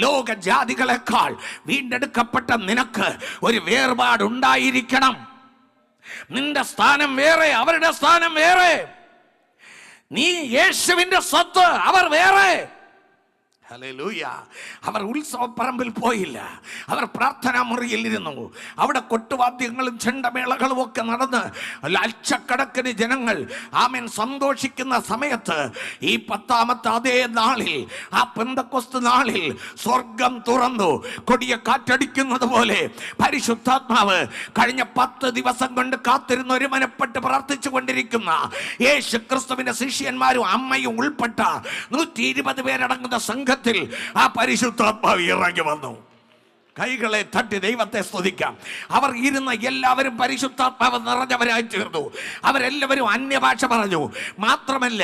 ലോകജാതികളെക്കാൾ വീണ്ടെടുക്കപ്പെട്ട നിനക്ക് ഒരു വേർപാടുണ്ടായിരിക്കണം. നിന്റെ സ്ഥാനം വേറെ, അവരുടെ സ്ഥാനം വേറെ. നീ യേശുവിന്റെ സ്വത്ത്, അവർ വേറെ. ഹല്ലേലൂയ. അവർ ഉത്സവപ്പറമ്പിൽ പോയില്ല, അവർ പ്രാർത്ഥനാ മുറിയിൽ ഇരുന്നു. അവിടെ കൊട്ടുവാദ്യങ്ങളും ചെണ്ടമേളകളും ഒക്കെ നടന്ന് ലക്ഷക്കണക്കിന് ജനങ്ങൾ ആമേൻ സന്തോഷിക്കുന്ന സമയത്ത് ഈ 10ാമത്തെ അതേ നാളിൽ, ആ പെന്തക്കോസ്ത് നാളിൽ സ്വർഗം തുറന്നു. കൊടിയ കാറ്റടിക്കുന്നത് പോലെ പരിശുദ്ധാത്മാവ് കഴിഞ്ഞ 10 ദിവസം കൊണ്ട് കാത്തിരുന്ന് ഒരുമനപ്പെട്ട് പ്രാർത്ഥിച്ചു കൊണ്ടിരിക്കുന്ന യേശു ക്രിസ്തുവിന്റെ ശിഷ്യന്മാരും അമ്മയും ഉൾപ്പെട്ട 120 പേരടങ്ങുന്ന സംഘം ആ പരിശുദ്ധാത്മാവ് ഇറങ്ങി വന്നു. കൈകളെ തട്ടി ദൈവത്തെ സ്തുതിക്കാം. അവർ ഇരുന്ന എല്ലാവരും പരിശുദ്ധാത്മാവ് നിറഞ്ഞവരായി തീർന്നു. അവരെല്ലാവരും അന്യഭാഷ പറഞ്ഞു. മാത്രമല്ല,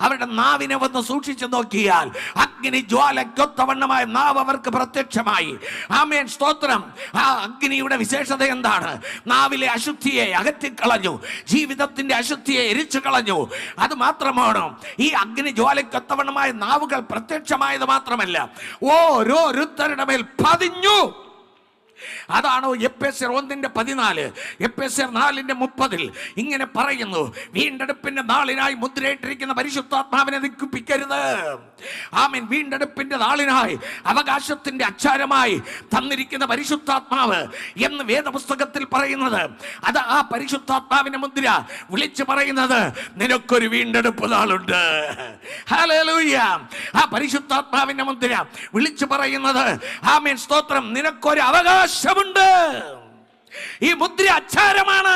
അവരുടെ നാവിനെ ഒന്ന് സൂക്ഷിച്ചു നോക്കിയാൽ അഗ്നി ജ്വാലയ്ക്കൊത്തവണ്ണമായ നാവ് അവർക്ക് പ്രത്യക്ഷമായി. ആമേൻ, സ്തോത്രം. ആ അഗ്നിയുടെ വിശേഷത എന്താണ്? നാവിലെ അശുദ്ധിയെ അകറ്റിക്കളഞ്ഞു, ജീവിതത്തിന്റെ അശുദ്ധിയെ എരിച്ചു കളഞ്ഞു. അത് മാത്രമാണ്, ഈ അഗ്നി ജ്വാലയ്ക്കൊത്തവണ്ണമായ നാവുകൾ പ്രത്യക്ഷമായത് മാത്രമല്ല, ഓരോരുത്തരുടെ മേൽ പതിഞ്ഞു. അതാണോ എഫേസ്യർ 1:14, എഫേസ്യർ 4:30 ഇങ്ങനെ പറയുന്നു: വീണ്ടെടുപ്പിന്റെ നാളിനായി മുദ്രയിട്ടിരിക്കുന്ന പരിശുദ്ധാത്മാവിനെ നിൽപ്പിക്കരുത്. ആമേൻ. വീണ്ടെടുപ്പിന്റെ നാളിനായി അവകാശത്തിന്റെ അച്ചാരമായി തന്നിരിക്കുന്ന പരിശുദ്ധാത്മാവ് എന്ന് വേദപുസ്തകത്തിൽ പറയുന്നത്, അത് ആ പരിശുദ്ധാത്മാവിന്റെ മുദ്ര വിളിച്ചു പറയുന്നത് നിനക്കൊരു വീണ്ടെടുപ്പ് നാളുണ്ട്. ഹല്ലേലൂയ. ആ പരിശുദ്ധാത്മാവിന്റെ മുദ്ര വിളിച്ചു പറയുന്നത്, ആമേൻ, സ്തോത്രം, നിനക്കൊരു അവകാശമുണ്ട്. ഈ മുദ്ര അച്ചാരമാണ്.